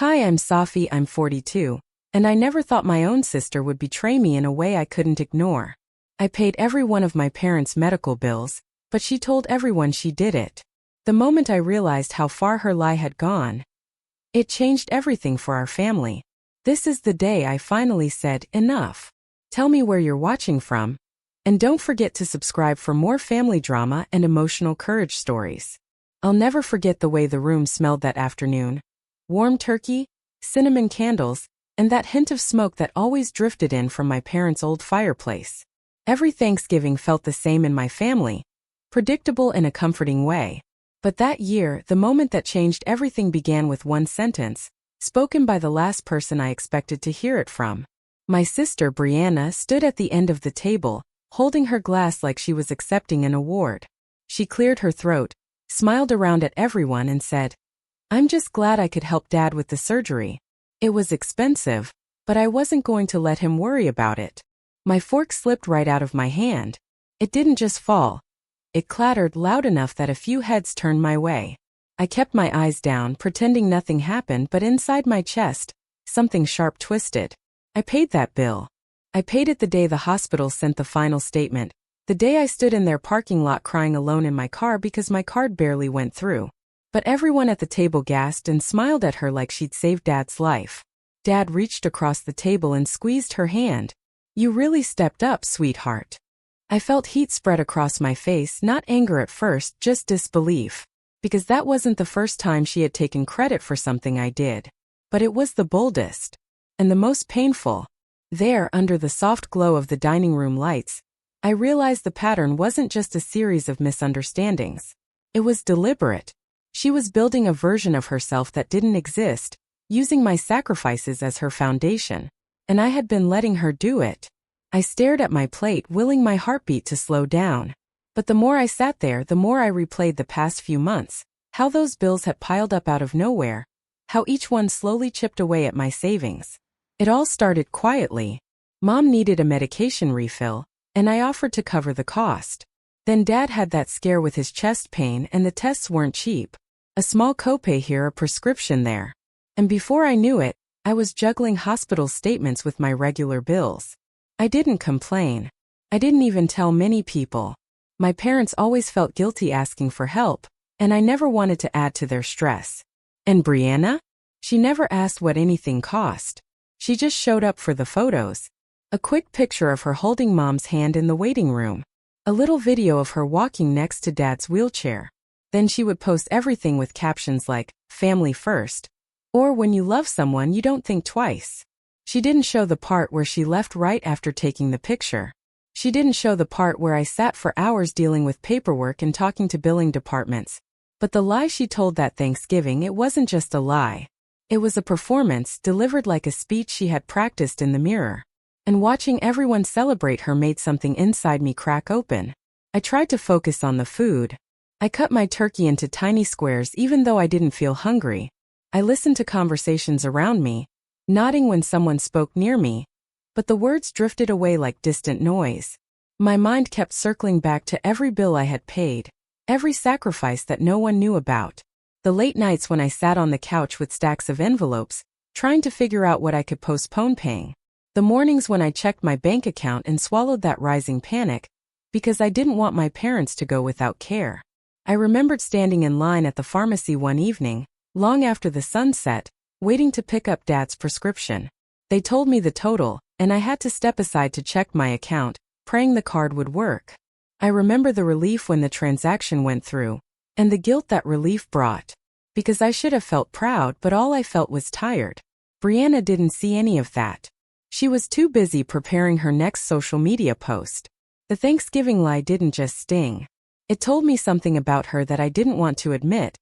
Hi, I'm Safi, I'm 42, and I never thought my own sister would betray me in a way I couldn't ignore. I paid every one of my parents' medical bills, but she told everyone she did it. The moment I realized how far her lie had gone, it changed everything for our family. This is the day I finally said, enough. Tell me where you're watching from, and don't forget to subscribe for more family drama and emotional courage stories. I'll never forget the way the room smelled that afternoon. Warm turkey, cinnamon candles, and that hint of smoke that always drifted in from my parents' old fireplace. Every Thanksgiving felt the same in my family, predictable in a comforting way. But that year, the moment that changed everything began with one sentence, spoken by the last person I expected to hear it from. My sister Brianna stood at the end of the table, holding her glass like she was accepting an award. She cleared her throat, smiled around at everyone and said, "I'm just glad I could help Dad with the surgery. It was expensive, but I wasn't going to let him worry about it." My fork slipped right out of my hand. It didn't just fall. It clattered loud enough that a few heads turned my way. I kept my eyes down, pretending nothing happened, but inside my chest, something sharp twisted. I paid that bill. I paid it the day the hospital sent the final statement, the day I stood in their parking lot crying alone in my car because my card barely went through. But everyone at the table gasped and smiled at her like she'd saved Dad's life. Dad reached across the table and squeezed her hand. "You really stepped up, sweetheart." I felt heat spread across my face, not anger at first, just disbelief. Because that wasn't the first time she had taken credit for something I did. But it was the boldest. And the most painful. There, under the soft glow of the dining room lights, I realized the pattern wasn't just a series of misunderstandings. It was deliberate. She was building a version of herself that didn't exist, using my sacrifices as her foundation. And I had been letting her do it. I stared at my plate, willing my heartbeat to slow down. But the more I sat there, the more I replayed the past few months, how those bills had piled up out of nowhere, how each one slowly chipped away at my savings. It all started quietly. Mom needed a medication refill, and I offered to cover the cost. Then Dad had that scare with his chest pain, and the tests weren't cheap. A small copay here, a prescription there. And before I knew it, I was juggling hospital statements with my regular bills. I didn't complain. I didn't even tell many people. My parents always felt guilty asking for help, and I never wanted to add to their stress. And Brianna? She never asked what anything cost. She just showed up for the photos. A quick picture of her holding Mom's hand in the waiting room. A little video of her walking next to Dad's wheelchair. Then she would post everything with captions like, "Family first," or "When you love someone, you don't think twice." She didn't show the part where she left right after taking the picture. She didn't show the part where I sat for hours dealing with paperwork and talking to billing departments. But the lie she told that Thanksgiving, it wasn't just a lie. It was a performance, delivered like a speech she had practiced in the mirror. And watching everyone celebrate her made something inside me crack open. I tried to focus on the food. I cut my turkey into tiny squares even though I didn't feel hungry. I listened to conversations around me, nodding when someone spoke near me. But the words drifted away like distant noise. My mind kept circling back to every bill I had paid, every sacrifice that no one knew about. The late nights when I sat on the couch with stacks of envelopes, trying to figure out what I could postpone paying. The mornings when I checked my bank account and swallowed that rising panic, because I didn't want my parents to go without care. I remembered standing in line at the pharmacy one evening, long after the sun set, waiting to pick up Dad's prescription. They told me the total, and I had to step aside to check my account, praying the card would work. I remember the relief when the transaction went through, and the guilt that relief brought. Because I should have felt proud, but all I felt was tired. Brianna didn't see any of that. She was too busy preparing her next social media post. The Thanksgiving lie didn't just sting. It told me something about her that I didn't want to admit.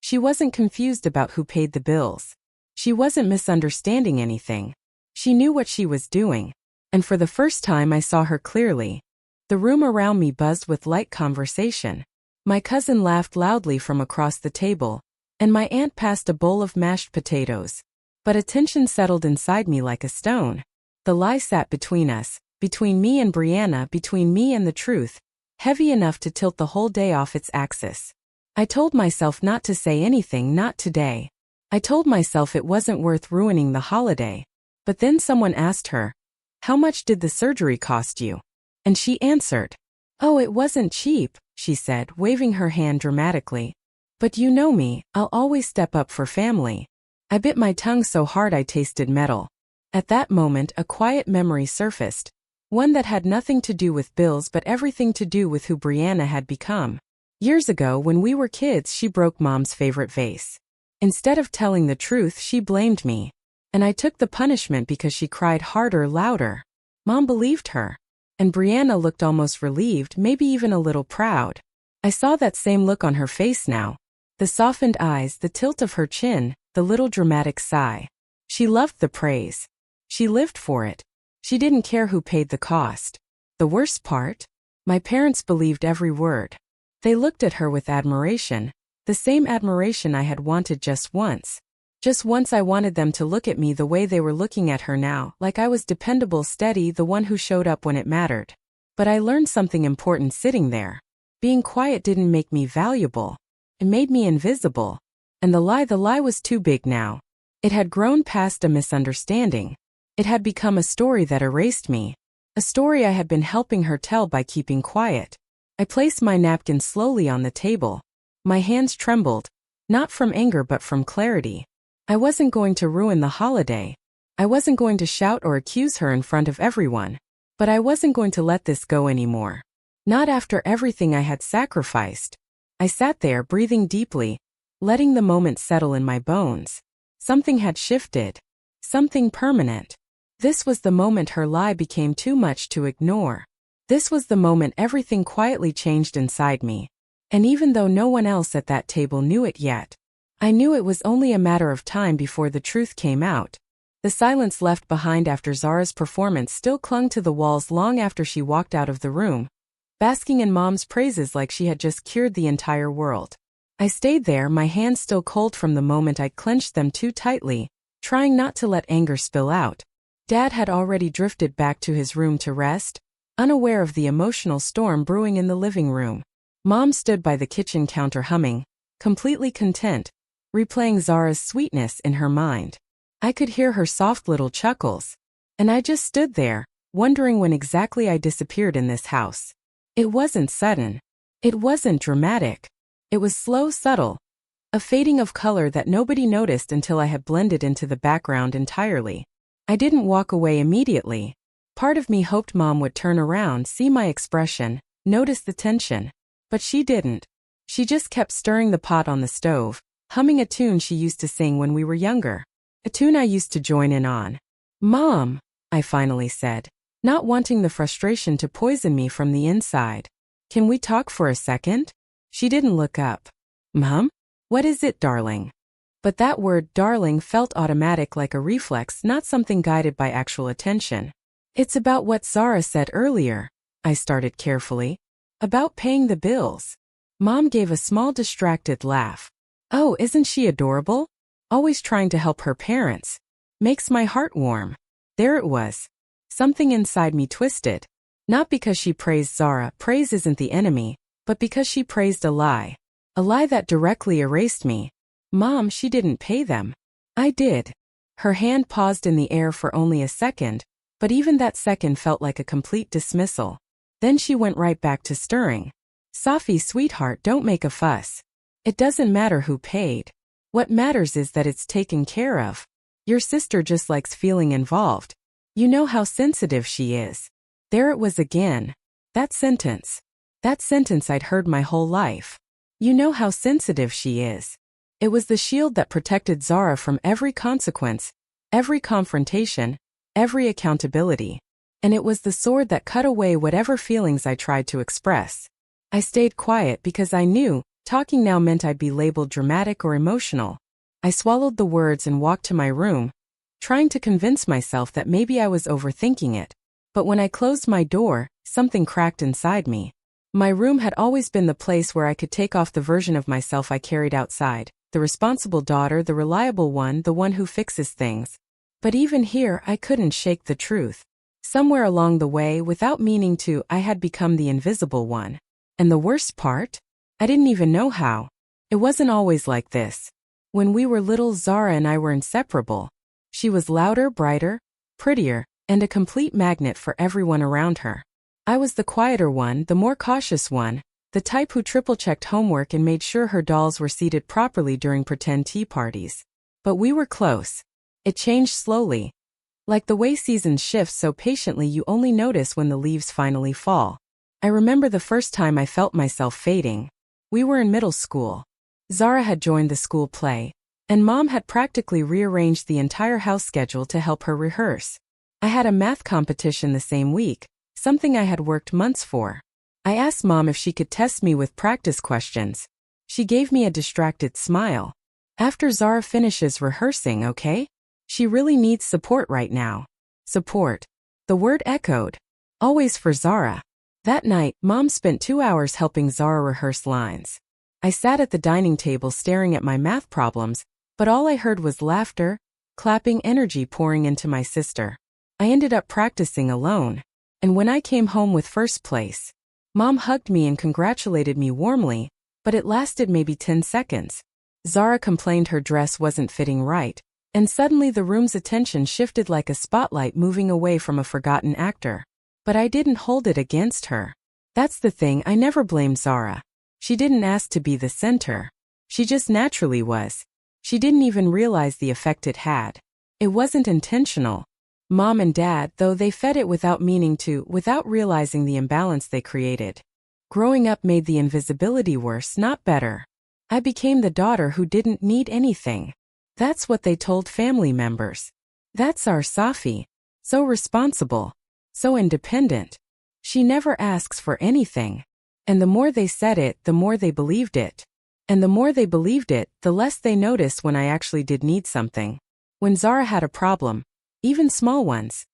She wasn't confused about who paid the bills. She wasn't misunderstanding anything. She knew what she was doing. And for the first time I saw her clearly. The room around me buzzed with light conversation. My cousin laughed loudly from across the table, and my aunt passed a bowl of mashed potatoes. But a tension settled inside me like a stone. The lie sat between us, between me and Brianna, between me and the truth, heavy enough to tilt the whole day off its axis. I told myself not to say anything, not today. I told myself it wasn't worth ruining the holiday. But then someone asked her, "How much did the surgery cost you?" And she answered, "Oh, it wasn't cheap," she said, waving her hand dramatically. "But you know me, I'll always step up for family." I bit my tongue so hard I tasted metal. At that moment, a quiet memory surfaced. One that had nothing to do with bills but everything to do with who Brianna had become. Years ago, when we were kids, she broke Mom's favorite vase. Instead of telling the truth, she blamed me. And I took the punishment because she cried harder, louder. Mom believed her. And Brianna looked almost relieved, maybe even a little proud. I saw that same look on her face now. The softened eyes, the tilt of her chin, the little dramatic sigh. She loved the praise. She lived for it. She didn't care who paid the cost. The worst part? My parents believed every word. They looked at her with admiration, the same admiration I had wanted just once. Just once I wanted them to look at me the way they were looking at her now, like I was dependable, steady, the one who showed up when it mattered. But I learned something important sitting there. Being quiet didn't make me valuable. It made me invisible. And the lie was too big now. It had grown past a misunderstanding. It had become a story that erased me. A story I had been helping her tell by keeping quiet. I placed my napkin slowly on the table. My hands trembled, not from anger but from clarity. I wasn't going to ruin the holiday. I wasn't going to shout or accuse her in front of everyone. But I wasn't going to let this go anymore. Not after everything I had sacrificed. I sat there breathing deeply, letting the moment settle in my bones. Something had shifted. Something permanent. This was the moment her lie became too much to ignore. This was the moment everything quietly changed inside me. And even though no one else at that table knew it yet, I knew it was only a matter of time before the truth came out. The silence left behind after Zara's performance still clung to the walls long after she walked out of the room, basking in Mom's praises like she had just cured the entire world. I stayed there, my hands still cold from the moment I clenched them too tightly, trying not to let anger spill out. Dad had already drifted back to his room to rest, unaware of the emotional storm brewing in the living room. Mom stood by the kitchen counter humming, completely content, replaying Zara's sweetness in her mind. I could hear her soft little chuckles. And I just stood there, wondering when exactly I disappeared in this house. It wasn't sudden. It wasn't dramatic. It was slow, subtle. A fading of color that nobody noticed until I had blended into the background entirely. I didn't walk away immediately. Part of me hoped Mom would turn around, see my expression, notice the tension. But she didn't. She just kept stirring the pot on the stove, humming a tune she used to sing when we were younger. A tune I used to join in on. "Mom," I finally said, not wanting the frustration to poison me from the inside. "Can we talk for a second?" She didn't look up. "Mom? What is it, darling?" But that word, darling, felt automatic, like a reflex, not something guided by actual attention. "It's about what Zara said earlier," I started carefully. "About paying the bills." Mom gave a small distracted laugh. "Oh, isn't she adorable? Always trying to help her parents. Makes my heart warm." There it was. Something inside me twisted. Not because she praised Zara, praise isn't the enemy, but because she praised a lie. A lie that directly erased me. "Mom, she didn't pay them." "I did." Her hand paused in the air for only a second, but even that second felt like a complete dismissal. Then she went right back to stirring. "Safi, sweetheart, don't make a fuss. It doesn't matter who paid. What matters is that it's taken care of. Your sister just likes feeling involved. You know how sensitive she is." There it was again. That sentence. That sentence I'd heard my whole life. You know how sensitive she is. It was the shield that protected Zara from every consequence, every confrontation, every accountability. And it was the sword that cut away whatever feelings I tried to express. I stayed quiet because I knew, talking now meant I'd be labeled dramatic or emotional. I swallowed the words and walked to my room, trying to convince myself that maybe I was overthinking it. But when I closed my door, something cracked inside me. My room had always been the place where I could take off the version of myself I carried outside, the responsible daughter, the reliable one, the one who fixes things. But even here, I couldn't shake the truth. Somewhere along the way, without meaning to, I had become the invisible one. And the worst part? I didn't even know how. It wasn't always like this. When we were little, Zara and I were inseparable. She was louder, brighter, prettier, and a complete magnet for everyone around her. I was the quieter one, the more cautious one, the type who triple-checked homework and made sure her dolls were seated properly during pretend tea parties. But we were close. It changed slowly. Like the way seasons shift so patiently you only notice when the leaves finally fall. I remember the first time I felt myself fading. We were in middle school. Zara had joined the school play, and Mom had practically rearranged the entire house schedule to help her rehearse. I had a math competition the same week, something I had worked months for. I asked Mom if she could test me with practice questions. She gave me a distracted smile. After Zara finishes rehearsing, okay? She really needs support right now. Support. The word echoed. Always for Zara. That night, Mom spent 2 hours helping Zara rehearse lines. I sat at the dining table staring at my math problems, but all I heard was laughter, clapping, energy pouring into my sister. I ended up practicing alone. And when I came home with first place, Mom hugged me and congratulated me warmly, but it lasted maybe 10 seconds. Zara complained her dress wasn't fitting right, and suddenly the room's attention shifted like a spotlight moving away from a forgotten actor. But I didn't hold it against her. That's the thing, I never blamed Zara. She didn't ask to be the center. She just naturally was. She didn't even realize the effect it had. It wasn't intentional. Mom and Dad, though, they fed it without meaning to, without realizing the imbalance they created. Growing up made the invisibility worse, not better. I became the daughter who didn't need anything. That's what they told family members. That's our Safi. So responsible. So independent. She never asks for anything. And the more they said it, the more they believed it. And the more they believed it, the less they noticed when I actually did need something. When Zara had a problem, even small ones,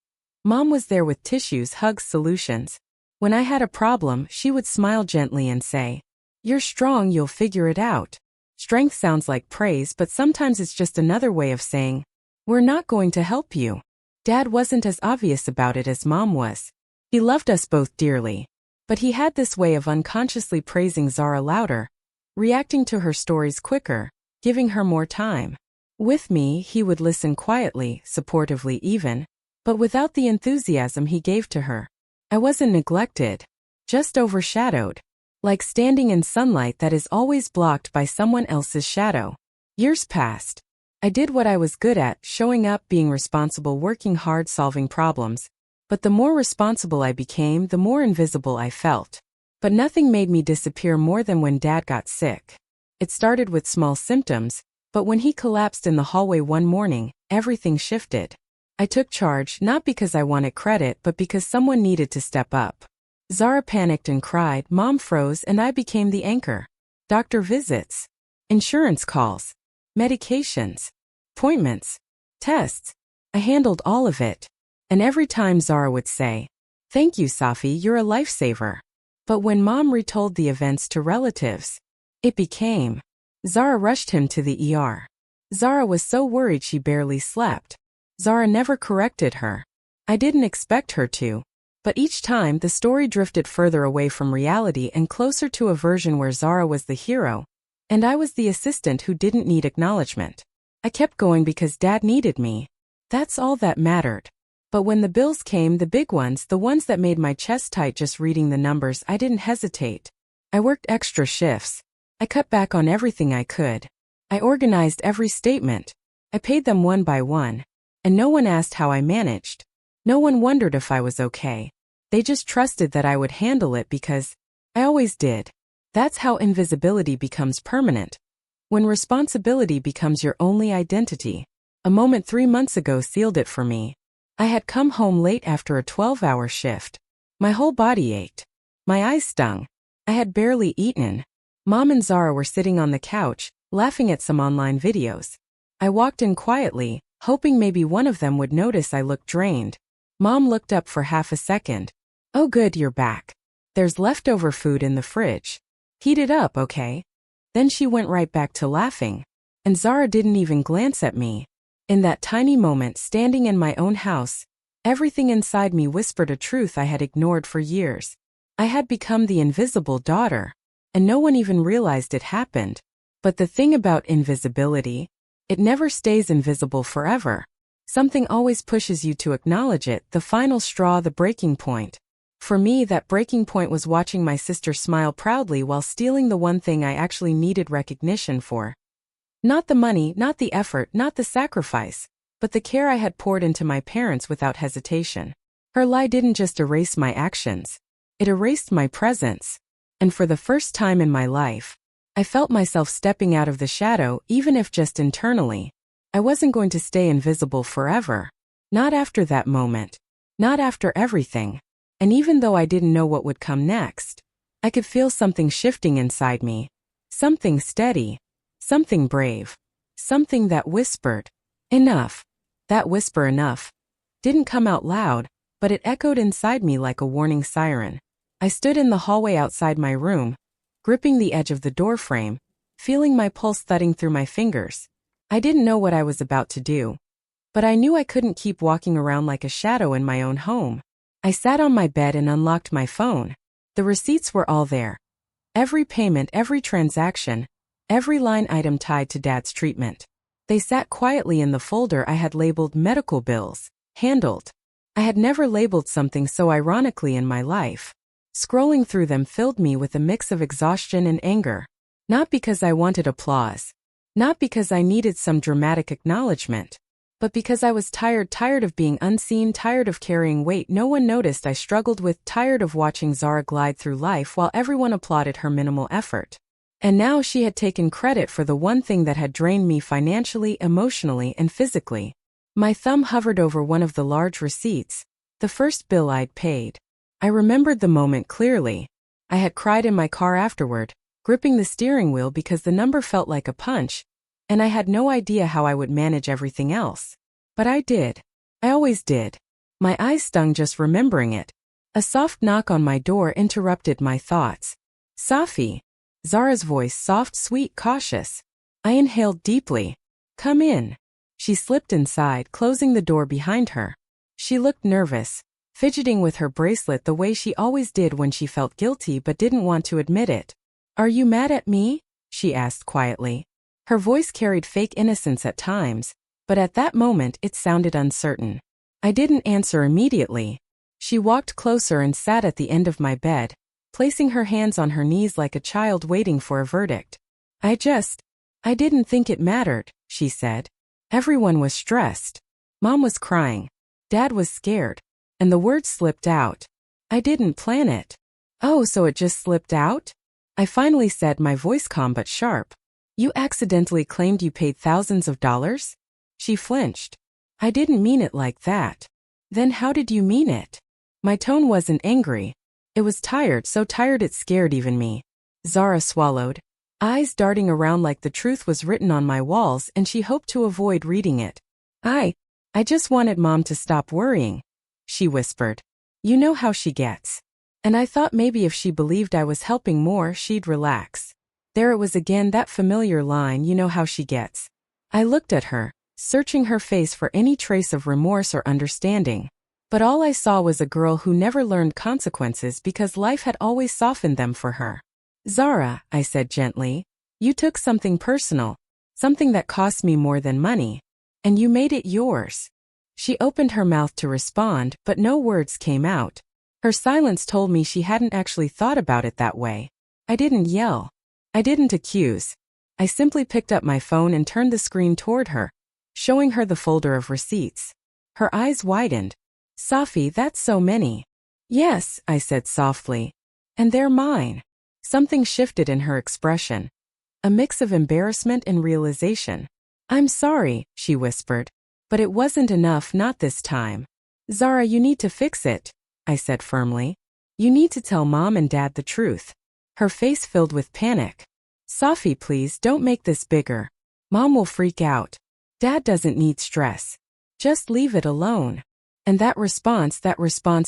Mom was there with tissues, hugs, solutions. When I had a problem, she would smile gently and say, "You're strong, you'll figure it out." Strength sounds like praise, but sometimes it's just another way of saying, "We're not going to help you." Dad wasn't as obvious about it as Mom was. He loved us both dearly. But he had this way of unconsciously praising Zara louder, reacting to her stories quicker, giving her more time. With me, he would listen quietly, supportively even, but without the enthusiasm he gave to her. I wasn't neglected, just overshadowed, like standing in sunlight that is always blocked by someone else's shadow. Years passed. I did what I was good at, showing up, being responsible, working hard, solving problems. But the more responsible I became, the more invisible I felt. But nothing made me disappear more than when Dad got sick. It started with small symptoms, but when he collapsed in the hallway one morning, everything shifted. I took charge, not because I wanted credit, but because someone needed to step up. Zara panicked and cried, Mom froze, and I became the anchor. Doctor visits, insurance calls, medications, appointments, tests. I handled all of it. And every time Zara would say, "Thank you, Safi, you're a lifesaver." But when Mom retold the events to relatives, it became, Zara rushed him to the ER. Zara was so worried she barely slept. Zara never corrected her. I didn't expect her to. But each time the story drifted further away from reality and closer to a version where Zara was the hero, and I was the assistant who didn't need acknowledgement. I kept going because Dad needed me. That's all that mattered. But when the bills came, the big ones, the ones that made my chest tight just reading the numbers, I didn't hesitate. I worked extra shifts. I cut back on everything I could. I organized every statement. I paid them one by one. And no one asked how I managed. No one wondered if I was okay. They just trusted that I would handle it because I always did. That's how invisibility becomes permanent. When responsibility becomes your only identity. A moment 3 months ago sealed it for me. I had come home late after a 12-hour shift. My whole body ached. My eyes stung. I had barely eaten. Mom and Zara were sitting on the couch, laughing at some online videos. I walked in quietly, hoping maybe one of them would notice I looked drained. Mom looked up for half a second. "Oh good, you're back. There's leftover food in the fridge. Heat it up, okay?" Then she went right back to laughing. And Zara didn't even glance at me. In that tiny moment, standing in my own house, everything inside me whispered a truth I had ignored for years. I had become the invisible daughter, and no one even realized it happened. But the thing about invisibility, it never stays invisible forever. Something always pushes you to acknowledge it, the final straw, the breaking point. For me, that breaking point was watching my sister smile proudly while stealing the one thing I actually needed recognition for. Not the money, not the effort, not the sacrifice, but the care I had poured into my parents without hesitation. Her lie didn't just erase my actions. It erased my presence. And for the first time in my life, I felt myself stepping out of the shadow, even if just internally. I wasn't going to stay invisible forever. Not after that moment. Not after everything. And even though I didn't know what would come next, I could feel something shifting inside me. Something steady. Something brave. Something that whispered, "Enough." That whisper, "enough," didn't come out loud, but it echoed inside me like a warning siren. I stood in the hallway outside my room, gripping the edge of the doorframe, feeling my pulse thudding through my fingers. I didn't know what I was about to do, but I knew I couldn't keep walking around like a shadow in my own home. I sat on my bed and unlocked my phone. The receipts were all there. Every payment, every transaction, every line item tied to Dad's treatment. They sat quietly in the folder I had labeled medical bills, handled. I had never labeled something so ironically in my life. Scrolling through them filled me with a mix of exhaustion and anger. Not because I wanted applause. Not because I needed some dramatic acknowledgement. But because I was tired of being unseen, tired of carrying weight no one noticed I struggled with, tired of watching Zara glide through life while everyone applauded her minimal effort. And now she had taken credit for the one thing that had drained me financially, emotionally, and physically. My thumb hovered over one of the large receipts, the first bill I'd paid. I remembered the moment clearly. I had cried in my car afterward, gripping the steering wheel because the number felt like a punch, and I had no idea how I would manage everything else. But I did. I always did. My eyes stung just remembering it. A soft knock on my door interrupted my thoughts. "Safi." Zara's voice, soft, sweet, cautious. I inhaled deeply. "Come in." She slipped inside, closing the door behind her. She looked nervous, fidgeting with her bracelet the way she always did when she felt guilty but didn't want to admit it. "Are you mad at me?" she asked quietly. Her voice carried fake innocence at times, but at that moment it sounded uncertain. I didn't answer immediately. She walked closer and sat at the end of my bed, placing her hands on her knees like a child waiting for a verdict. I didn't think it mattered," she said. "Everyone was stressed. Mom was crying. Dad was scared. And the words slipped out. I didn't plan it." "Oh, so it just slipped out?" I finally said, my voice calm but sharp. "You accidentally claimed you paid thousands of dollars?" She flinched. "I didn't mean it like that." "Then how did you mean it?" My tone wasn't angry. It was tired, so tired it scared even me. Zara swallowed, eyes darting around like the truth was written on my walls and she hoped to avoid reading it. I just wanted Mom to stop worrying," she whispered. "You know how she gets." And I thought maybe if she believed I was helping more, she'd relax. There it was again, that familiar line, "You know how she gets." I looked at her, searching her face for any trace of remorse or understanding. But all I saw was a girl who never learned consequences because life had always softened them for her. "Zara," I said gently, "you took something personal, something that cost me more than money, and you made it yours." She opened her mouth to respond, but no words came out. Her silence told me she hadn't actually thought about it that way. I didn't yell. I didn't accuse. I simply picked up my phone and turned the screen toward her, showing her the folder of receipts. Her eyes widened. "Safi, that's so many." "Yes," I said softly. "And they're mine." Something shifted in her expression. A mix of embarrassment and realization. "I'm sorry," she whispered. "But it wasn't enough, not this time." "Zara, you need to fix it," I said firmly. "You need to tell Mom and Dad the truth." Her face filled with panic. "Safi, please don't make this bigger. Mom will freak out. Dad doesn't need stress. Just leave it alone." And that response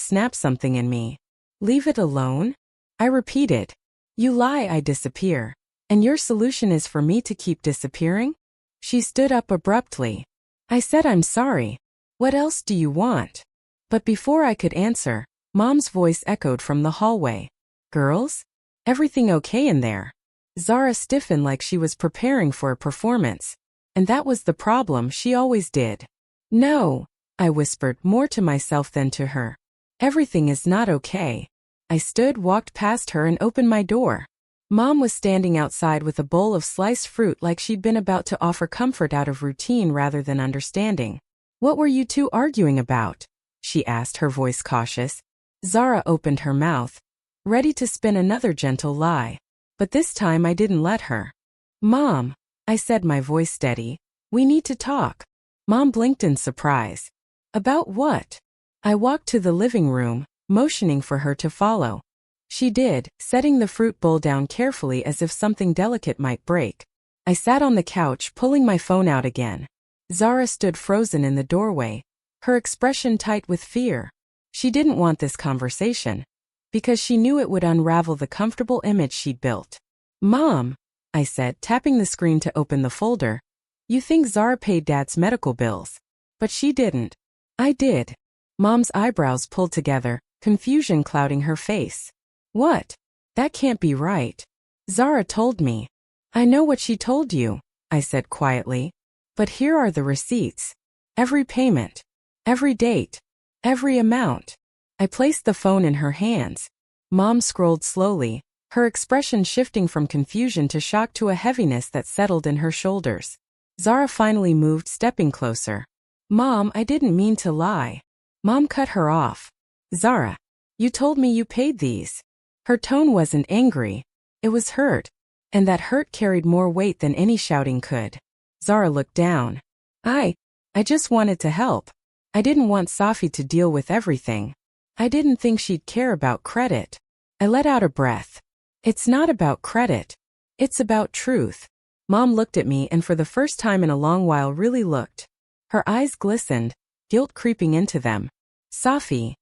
snapped something in me. "Leave it alone?" I repeated. "You lie, I disappear. And your solution is for me to keep disappearing?" She stood up abruptly. I said, "I'm sorry. What else do you want?" But before I could answer, Mom's voice echoed from the hallway. "Girls? Everything okay in there?" Zara stiffened like she was preparing for a performance. And that was the problem, she always did. No, I whispered, more to myself than to her. Everything is not okay. I stood, walked past her, and opened my door. Mom was standing outside with a bowl of sliced fruit like she'd been about to offer comfort out of routine rather than understanding. What were you two arguing about? She asked, her voice cautious. Zara opened her mouth, ready to spin another gentle lie. But this time I didn't let her. Mom, I said, my voice steady, we need to talk. Mom blinked in surprise. About what? I walked to the living room, motioning for her to follow. She did, setting the fruit bowl down carefully as if something delicate might break. I sat on the couch, pulling my phone out again. Zara stood frozen in the doorway, her expression tight with fear. She didn't want this conversation, because she knew it would unravel the comfortable image she'd built. Mom, I said, tapping the screen to open the folder. You think Zara paid Dad's medical bills. But she didn't. I did. Mom's eyebrows pulled together, confusion clouding her face. What? That can't be right. Zara told me. I know what she told you, I said quietly. But here are the receipts. Every payment. Every date. Every amount. I placed the phone in her hands. Mom scrolled slowly, her expression shifting from confusion to shock to a heaviness that settled in her shoulders. Zara finally moved, stepping closer. Mom, I didn't mean to lie. Mom cut her off. Zara, you told me you paid these. Her tone wasn't angry. It was hurt. And that hurt carried more weight than any shouting could. Zara looked down. I just wanted to help. I didn't want Safi to deal with everything. I didn't think she'd care about credit. I let out a breath. It's not about credit. It's about truth. Mom looked at me and for the first time in a long while really looked. Her eyes glistened, guilt creeping into them. Safi,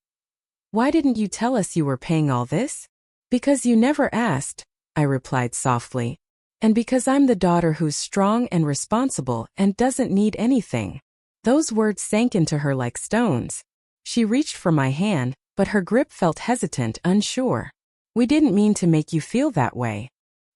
why didn't you tell us you were paying all this? Because you never asked, I replied softly. And because I'm the daughter who's strong and responsible and doesn't need anything. Those words sank into her like stones. She reached for my hand, but her grip felt hesitant, unsure. We didn't mean to make you feel that way.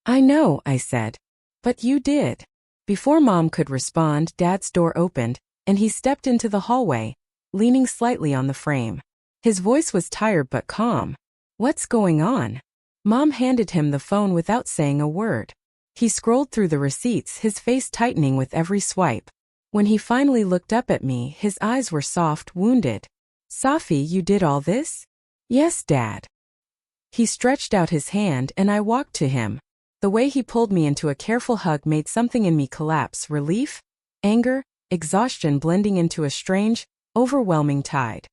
I know, I said. But you did. Before Mom could respond, Dad's door opened, and he stepped into the hallway, leaning slightly on the frame. His voice was tired but calm. What's going on? Mom handed him the phone without saying a word. He scrolled through the receipts, his face tightening with every swipe. When he finally looked up at me, his eyes were soft, wounded. Safi, you did all this? Yes, Dad. He stretched out his hand and I walked to him. The way he pulled me into a careful hug made something in me collapse, relief, anger, exhaustion blending into a strange, overwhelming tide.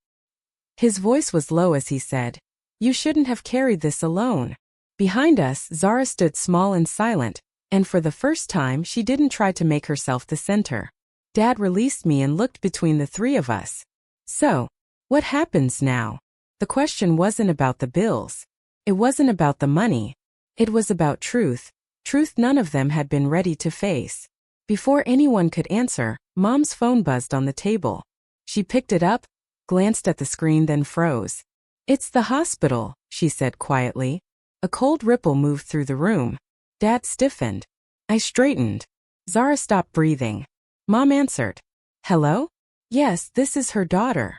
His voice was low as he said, You shouldn't have carried this alone. Behind us, Zara stood small and silent, and for the first time she didn't try to make herself the center. Dad released me and looked between the three of us. So, what happens now? The question wasn't about the bills. It wasn't about the money. It was about truth. Truth none of them had been ready to face. Before anyone could answer, Mom's phone buzzed on the table. She picked it up, glanced at the screen, then froze. It's the hospital, she said quietly. A cold ripple moved through the room. Dad stiffened. I straightened. Zara stopped breathing. Mom answered. Hello? Yes, this is her daughter.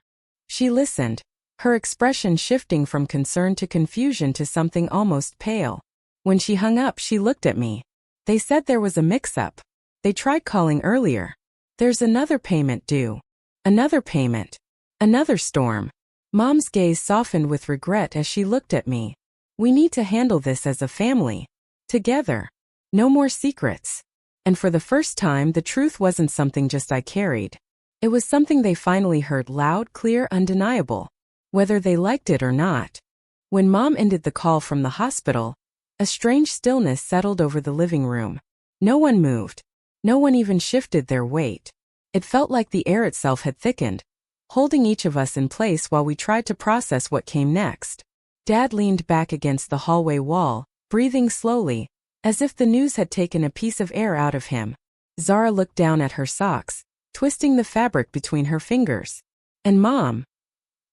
She listened, her expression shifting from concern to confusion to something almost pale. When she hung up, she looked at me. They said there was a mix-up. They tried calling earlier. There's another payment due. Another payment. Another storm. Mom's gaze softened with regret as she looked at me. We need to handle this as a family. Together. No more secrets. And for the first time, the truth wasn't something just I carried. It was something they finally heard loud, clear, undeniable. Whether they liked it or not. When Mom ended the call from the hospital, a strange stillness settled over the living room. No one moved. No one even shifted their weight. It felt like the air itself had thickened, holding each of us in place while we tried to process what came next. Dad leaned back against the hallway wall, breathing slowly, as if the news had taken a piece of air out of him. Zara looked down at her socks, twisting the fabric between her fingers. And Mom?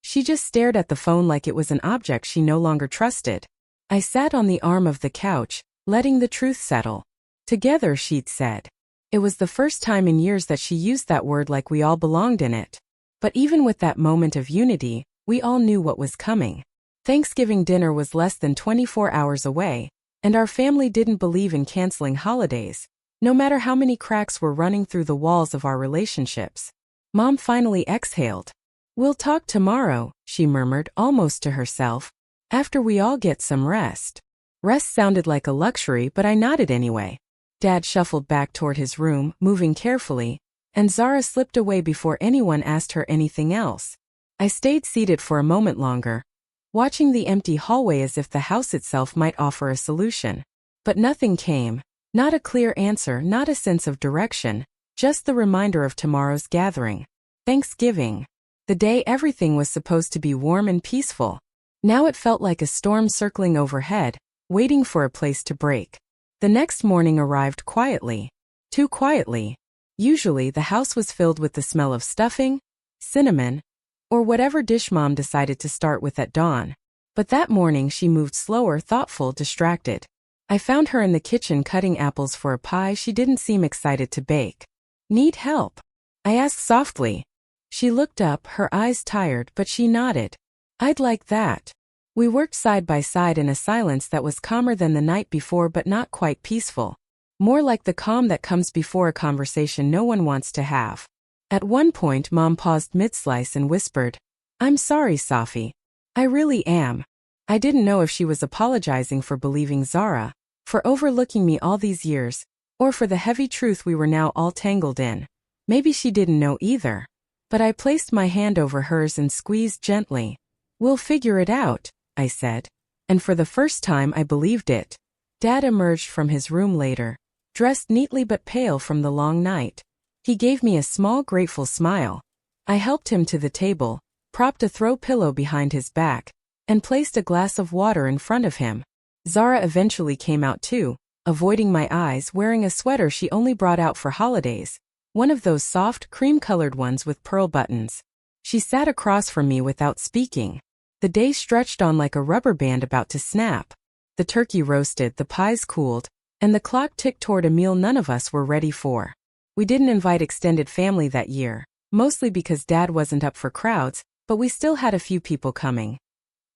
She just stared at the phone like it was an object she no longer trusted. I sat on the arm of the couch, letting the truth settle. Together, she'd said. It was the first time in years that she used that word like we all belonged in it. But even with that moment of unity, we all knew what was coming. Thanksgiving dinner was less than 24 hours away, and our family didn't believe in canceling holidays, no matter how many cracks were running through the walls of our relationships. Mom finally exhaled. "We'll talk tomorrow," she murmured almost to herself, "after we all get some rest." Rest sounded like a luxury, but I nodded anyway. Dad shuffled back toward his room, moving carefully, and Zara slipped away before anyone asked her anything else. I stayed seated for a moment longer, watching the empty hallway as if the house itself might offer a solution. But nothing came. Not a clear answer, not a sense of direction, just the reminder of tomorrow's gathering. Thanksgiving. The day everything was supposed to be warm and peaceful. Now it felt like a storm circling overhead, waiting for a place to break. The next morning arrived quietly. Too quietly. Usually the house was filled with the smell of stuffing, cinnamon, or whatever dish Mom decided to start with at dawn. But that morning she moved slower, thoughtful, distracted. I found her in the kitchen cutting apples for a pie she didn't seem excited to bake. "Need help?" I asked softly. She looked up, her eyes tired, but she nodded. "I'd like that." We worked side by side in a silence that was calmer than the night before but not quite peaceful. More like the calm that comes before a conversation no one wants to have. At one point Mom paused mid-slice and whispered, "I'm sorry, Safi. I really am." I didn't know if she was apologizing for believing Zara, for overlooking me all these years, or for the heavy truth we were now all tangled in. Maybe she didn't know either. But I placed my hand over hers and squeezed gently. "We'll figure it out," I said. And for the first time I believed it. Dad emerged from his room later, dressed neatly but pale from the long night. He gave me a small grateful smile. I helped him to the table, propped a throw pillow behind his back, and placed a glass of water in front of him. Zara eventually came out too, avoiding my eyes, wearing a sweater she only brought out for holidays, one of those soft, cream-colored ones with pearl buttons. She sat across from me without speaking. The day stretched on like a rubber band about to snap. The turkey roasted, the pies cooled, and the clock ticked toward a meal none of us were ready for. We didn't invite extended family that year, mostly because Dad wasn't up for crowds, but we still had a few people coming.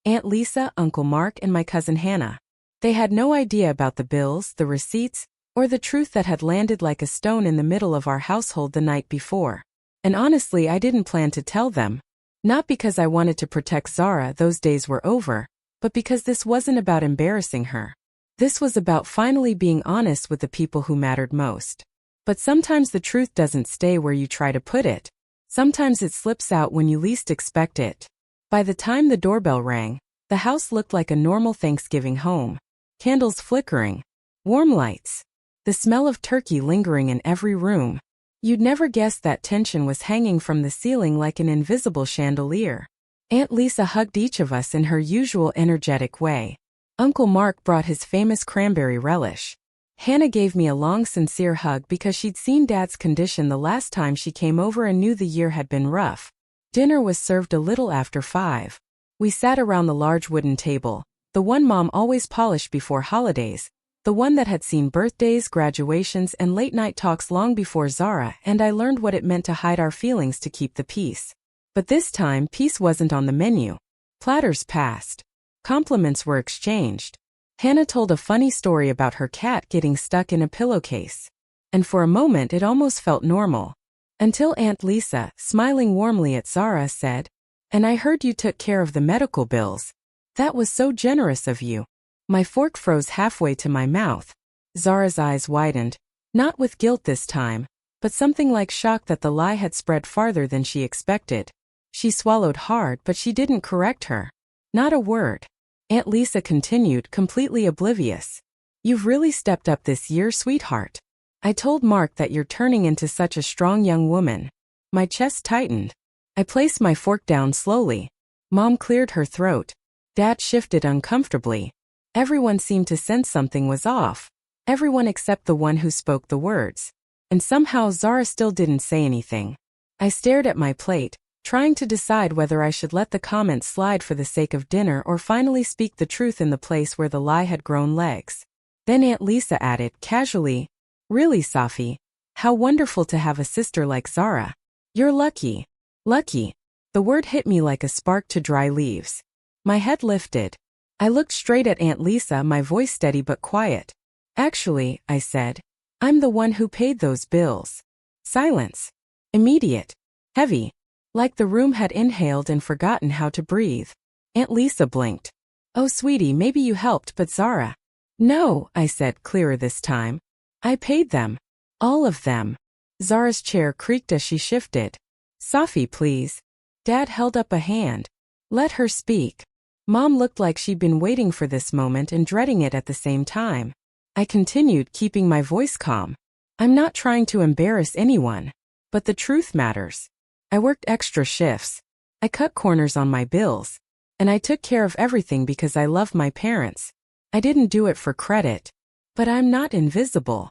Aunt Lisa, Uncle Mark, and my cousin Hannah. They had no idea about the bills, the receipts, or the truth that had landed like a stone in the middle of our household the night before. And honestly, I didn't plan to tell them. Not because I wanted to protect Zara, those days were over, but because this wasn't about embarrassing her. This was about finally being honest with the people who mattered most. But sometimes the truth doesn't stay where you try to put it. Sometimes it slips out when you least expect it. By the time the doorbell rang, the house looked like a normal Thanksgiving home. Candles flickering. Warm lights. The smell of turkey lingering in every room. You'd never guessed that tension was hanging from the ceiling like an invisible chandelier. Aunt Lisa hugged each of us in her usual energetic way. Uncle Mark brought his famous cranberry relish. Hannah gave me a long, sincere hug because she'd seen Dad's condition the last time she came over and knew the year had been rough. Dinner was served a little after 5. We sat around the large wooden table, the one Mom always polished before holidays, the one that had seen birthdays, graduations, and late-night talks long before Zara and I learned what it meant to hide our feelings to keep the peace. But this time, peace wasn't on the menu. Platters passed. Compliments were exchanged. Hannah told a funny story about her cat getting stuck in a pillowcase. And for a moment it almost felt normal. Until Aunt Lisa, smiling warmly at Zara, said, "And I heard you took care of the medical bills. That was so generous of you." My fork froze halfway to my mouth. Zara's eyes widened, not with guilt this time, but something like shock that the lie had spread farther than she expected. She swallowed hard, but she didn't correct her. Not a word. Aunt Lisa continued, completely oblivious. "You've really stepped up this year, sweetheart. I told Mark that you're turning into such a strong young woman." My chest tightened. I placed my fork down slowly. Mom cleared her throat. Dad shifted uncomfortably. Everyone seemed to sense something was off. Everyone except the one who spoke the words. And somehow Zara still didn't say anything. I stared at my plate, trying to decide whether I should let the comments slide for the sake of dinner or finally speak the truth in the place where the lie had grown legs. Then Aunt Lisa added, casually, really, Safi? How wonderful to have a sister like Zara. You're lucky. Lucky. The word hit me like a spark to dry leaves. My head lifted. I looked straight at Aunt Lisa, my voice steady but quiet. Actually, I said, I'm the one who paid those bills. Silence. Immediate. Heavy. Like the room had inhaled and forgotten how to breathe. Aunt Lisa blinked. Oh, sweetie, maybe you helped, but Zara. No, I said, clearer this time. I paid them. All of them. Zara's chair creaked as she shifted. Safi, please. Dad held up a hand. Let her speak. Mom looked like she'd been waiting for this moment and dreading it at the same time. I continued, keeping my voice calm. I'm not trying to embarrass anyone. But the truth matters. I worked extra shifts. I cut corners on my bills. And I took care of everything because I love my parents. I didn't do it for credit. But I'm not invisible.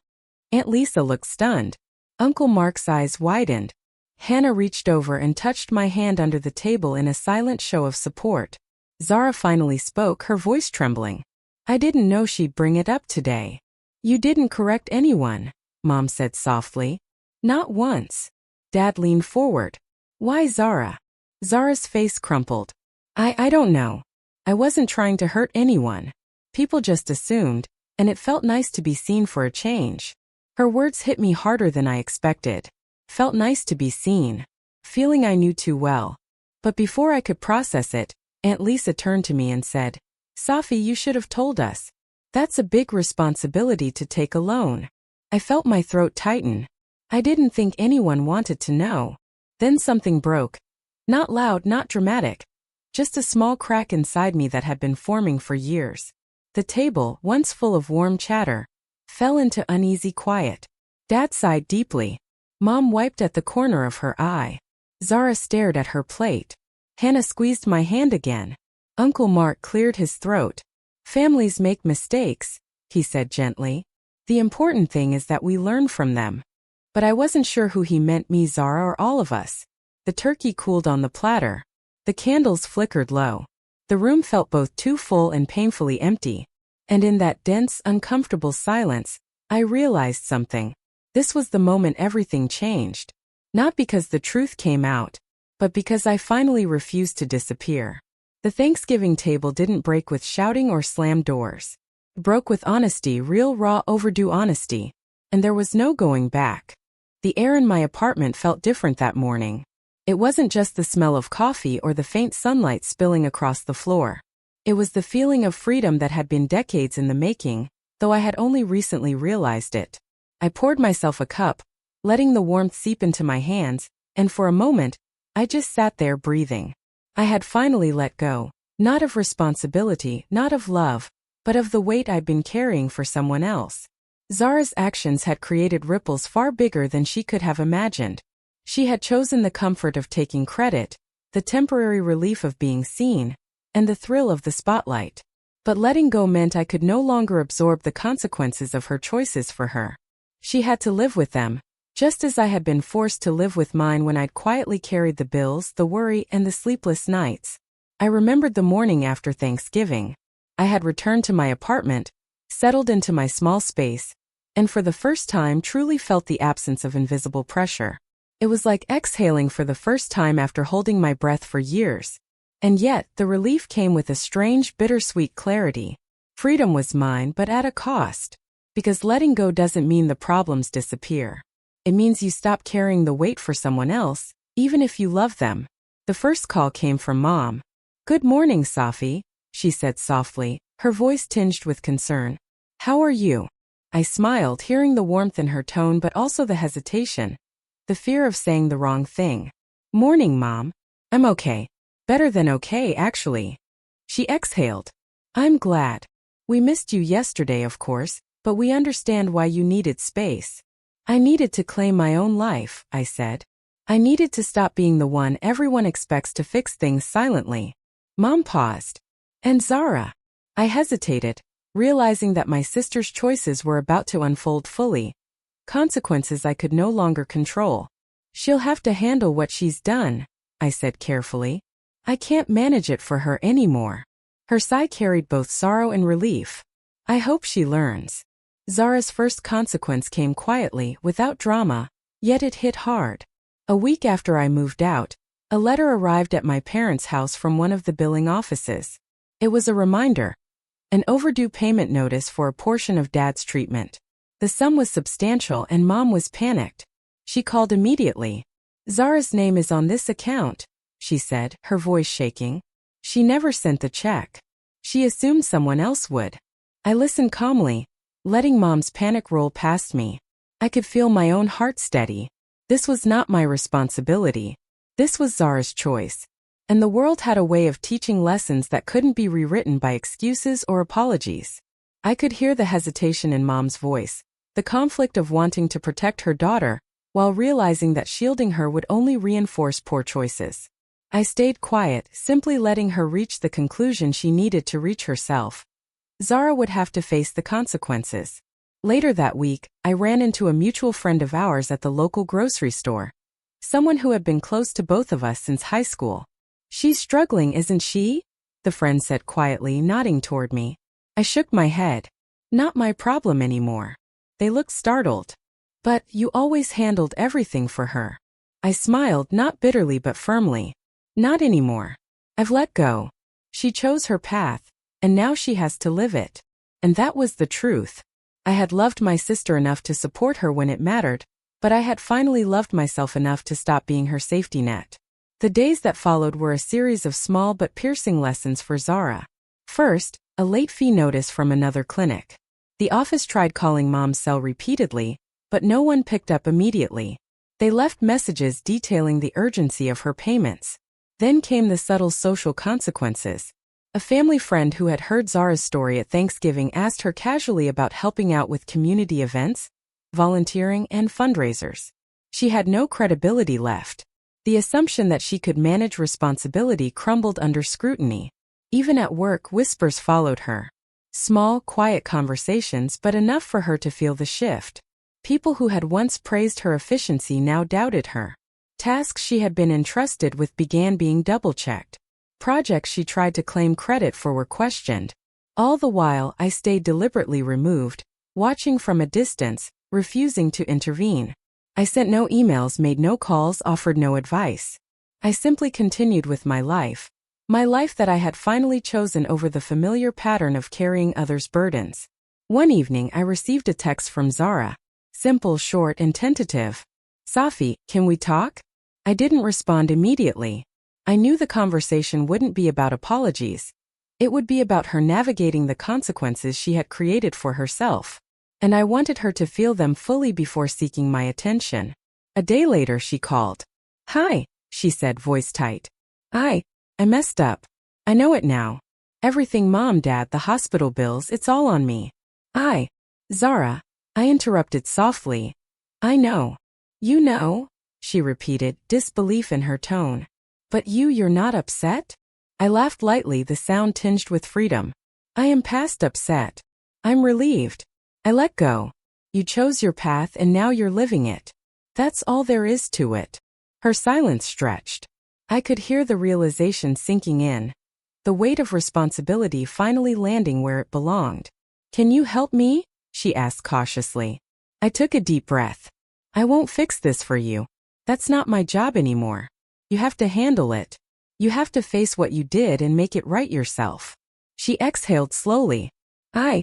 Aunt Lisa looked stunned. Uncle Mark's eyes widened. Hannah reached over and touched my hand under the table in a silent show of support. Zara finally spoke, her voice trembling. I didn't know she'd bring it up today. You didn't correct anyone, Mom said softly. Not once. Dad leaned forward. Why Zara? Zara's face crumpled. I don't know. I wasn't trying to hurt anyone. People just assumed, and it felt nice to be seen for a change. Her words hit me harder than I expected. Felt nice to be seen. Feeling I knew too well. But before I could process it, Aunt Lisa turned to me and said, Safi, you should have told us. That's a big responsibility to take alone. I felt my throat tighten. I didn't think anyone wanted to know. Then something broke. Not loud, not dramatic. Just a small crack inside me that had been forming for years. The table, once full of warm chatter, fell into uneasy quiet. Dad sighed deeply. Mom wiped at the corner of her eye. Zara stared at her plate. Hannah squeezed my hand again. Uncle Mark cleared his throat. Families make mistakes, he said gently. The important thing is that we learn from them. But I wasn't sure who he meant, me, Zara, or all of us. The turkey cooled on the platter. The candles flickered low. The room felt both too full and painfully empty. And in that dense, uncomfortable silence, I realized something. This was the moment everything changed. Not because the truth came out, but because I finally refused to disappear. The Thanksgiving table didn't break with shouting or slam doors. It broke with honesty, real, raw, overdue honesty. And there was no going back. The air in my apartment felt different that morning. It wasn't just the smell of coffee or the faint sunlight spilling across the floor. It was the feeling of freedom that had been decades in the making, though I had only recently realized it. I poured myself a cup, letting the warmth seep into my hands, and for a moment, I just sat there breathing. I had finally let go, not of responsibility, not of love, but of the weight I'd been carrying for someone else. Zara's actions had created ripples far bigger than she could have imagined. She had chosen the comfort of taking credit, the temporary relief of being seen, and the thrill of the spotlight. But letting go meant I could no longer absorb the consequences of her choices for her. She had to live with them, just as I had been forced to live with mine when I'd quietly carried the bills, the worry, and the sleepless nights. I remembered the morning after Thanksgiving. I had returned to my apartment, settled into my small space, and for the first time truly felt the absence of invisible pressure. It was like exhaling for the first time after holding my breath for years. And yet, the relief came with a strange, bittersweet clarity. Freedom was mine, but at a cost. Because letting go doesn't mean the problems disappear. It means you stop carrying the weight for someone else, even if you love them. The first call came from Mom. Good morning, Safi, she said softly, her voice tinged with concern. How are you? I smiled, hearing the warmth in her tone but also the hesitation. The fear of saying the wrong thing. Morning, Mom. I'm okay. Better than okay, actually. She exhaled. I'm glad. We missed you yesterday, of course, but we understand why you needed space. I needed to claim my own life, I said. I needed to stop being the one everyone expects to fix things silently. Mom paused. And Zara? I hesitated, realizing that my sister's choices were about to unfold fully. Consequences I could no longer control. She'll have to handle what she's done, I said carefully. I can't manage it for her anymore. Her sigh carried both sorrow and relief. I hope she learns. Zara's first consequence came quietly, without drama, yet it hit hard. A week after I moved out, a letter arrived at my parents' house from one of the billing offices. It was a reminder, an overdue payment notice for a portion of Dad's treatment. The sum was substantial and Mom was panicked. She called immediately. "Zara's name is on this account," she said, her voice shaking. "She never sent the check. She assumed someone else would." I listened calmly, letting Mom's panic roll past me. I could feel my own heart steady. This was not my responsibility. This was Zara's choice. And the world had a way of teaching lessons that couldn't be rewritten by excuses or apologies. I could hear the hesitation in Mom's voice, the conflict of wanting to protect her daughter, while realizing that shielding her would only reinforce poor choices. I stayed quiet, simply letting her reach the conclusion she needed to reach herself. Zara would have to face the consequences. Later that week, I ran into a mutual friend of ours at the local grocery store. Someone who had been close to both of us since high school. "She's struggling, isn't she?" the friend said quietly, nodding toward me. I shook my head. "Not my problem anymore." They looked startled. "But you always handled everything for her." I smiled, not bitterly but firmly. "Not anymore. I've let go. She chose her path, and now she has to live it." And that was the truth. I had loved my sister enough to support her when it mattered, but I had finally loved myself enough to stop being her safety net. The days that followed were a series of small but piercing lessons for Zara. First, a late fee notice from another clinic. The office tried calling Mom's cell repeatedly, but no one picked up immediately. They left messages detailing the urgency of her payments. Then came the subtle social consequences. A family friend who had heard Zara's story at Thanksgiving asked her casually about helping out with community events, volunteering, and fundraisers. She had no credibility left. The assumption that she could manage responsibility crumbled under scrutiny. Even at work, whispers followed her. Small, quiet conversations, but enough for her to feel the shift. People who had once praised her efficiency now doubted her. Tasks she had been entrusted with began being double-checked. Projects she tried to claim credit for were questioned. All the while, I stayed deliberately removed, watching from a distance, refusing to intervene. I sent no emails, made no calls, offered no advice. I simply continued with my life that I had finally chosen over the familiar pattern of carrying others' burdens. One evening I received a text from Zara. Simple, short, and tentative. "Safi, can we talk?" I didn't respond immediately. I knew the conversation wouldn't be about apologies. It would be about her navigating the consequences she had created for herself. And I wanted her to feel them fully before seeking my attention. A day later she called. "Hi," she said, voice tight. I messed up. I know it now. Everything, Mom, Dad, the hospital bills, it's all on me." "Zara," I interrupted softly. "I know." "You know?" she repeated, disbelief in her tone. "But you're not upset?" I laughed lightly, the sound tinged with freedom. "I am past upset. I'm relieved. I let go. You chose your path and now you're living it. That's all there is to it." Her silence stretched. I could hear the realization sinking in. The weight of responsibility finally landing where it belonged. "Can you help me?" she asked cautiously. I took a deep breath. "I won't fix this for you. That's not my job anymore. You have to handle it. You have to face what you did and make it right yourself." She exhaled slowly. I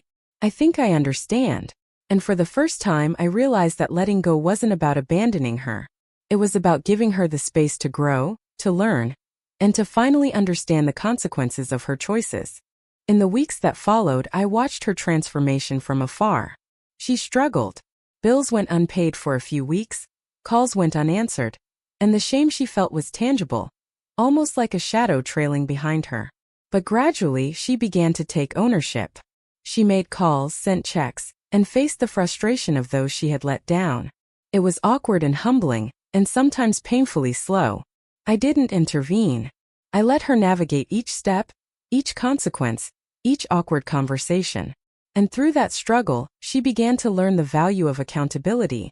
think I understand." And for the first time I realized that letting go wasn't about abandoning her. It was about giving her the space to grow, to learn, and to finally understand the consequences of her choices. In the weeks that followed, I watched her transformation from afar. She struggled. Bills went unpaid for a few weeks, calls went unanswered, and the shame she felt was tangible, almost like a shadow trailing behind her. But gradually she began to take ownership. She made calls, sent checks, and faced the frustration of those she had let down. It was awkward and humbling, and sometimes painfully slow. I didn't intervene. I let her navigate each step, each consequence, each awkward conversation. And through that struggle, she began to learn the value of accountability.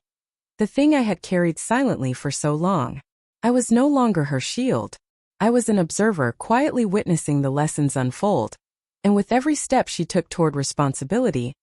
The thing I had carried silently for so long. I was no longer her shield. I was an observer, quietly witnessing the lessons unfold. And with every step she took toward responsibility,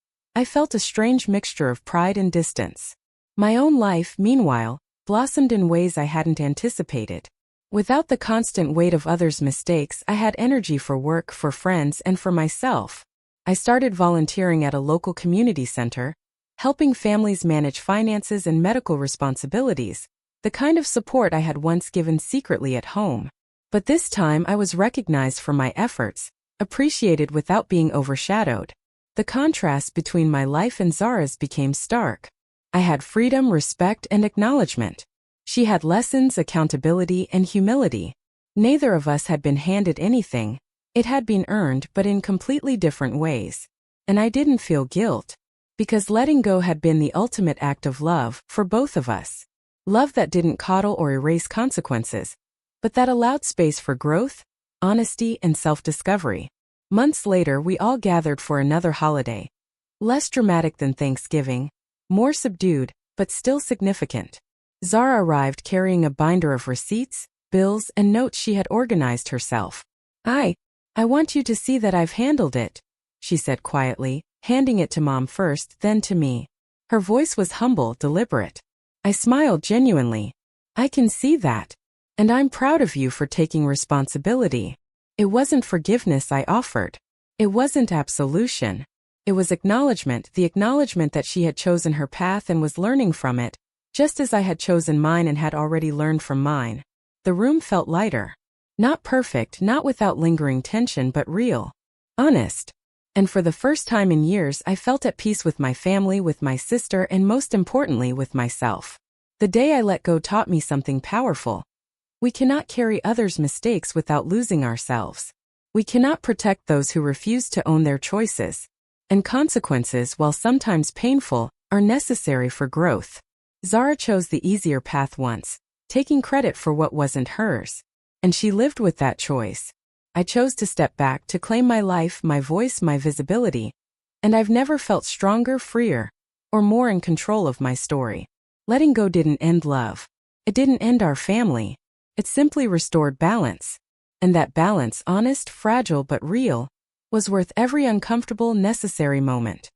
I felt a strange mixture of pride and distance. My own life, meanwhile, blossomed in ways I hadn't anticipated. Without the constant weight of others' mistakes, I had energy for work, for friends, and for myself. I started volunteering at a local community center, helping families manage finances and medical responsibilities, the kind of support I had once given secretly at home. But this time I was recognized for my efforts, appreciated without being overshadowed. The contrast between my life and Zara's became stark. I had freedom, respect, and acknowledgement. She had lessons, accountability, and humility. Neither of us had been handed anything. It had been earned, but in completely different ways. And I didn't feel guilt, because letting go had been the ultimate act of love for both of us. Love that didn't coddle or erase consequences, but that allowed space for growth, honesty, and self-discovery. Months later, we all gathered for another holiday. Less dramatic than Thanksgiving, more subdued, but still significant. Zara arrived carrying a binder of receipts, bills, and notes she had organized herself. I want you to see that I've handled it," she said quietly, handing it to Mom first, then to me. Her voice was humble, deliberate. I smiled genuinely. "I can see that. And I'm proud of you for taking responsibility." It wasn't forgiveness I offered. It wasn't absolution. It was acknowledgement, the acknowledgement that she had chosen her path and was learning from it, just as I had chosen mine and had already learned from mine. The room felt lighter. Not perfect, not without lingering tension, but real. Honest. And for the first time in years, I felt at peace with my family, with my sister, and most importantly, with myself. The day I let go taught me something powerful. We cannot carry others' mistakes without losing ourselves. We cannot protect those who refuse to own their choices. And consequences, while sometimes painful, are necessary for growth. Zara chose the easier path once, taking credit for what wasn't hers. And she lived with that choice. I chose to step back, to claim my life, my voice, my visibility. And I've never felt stronger, freer, or more in control of my story. Letting go didn't end love. It didn't end our family. It simply restored balance. And that balance, honest, fragile, but real, was worth every uncomfortable, necessary moment.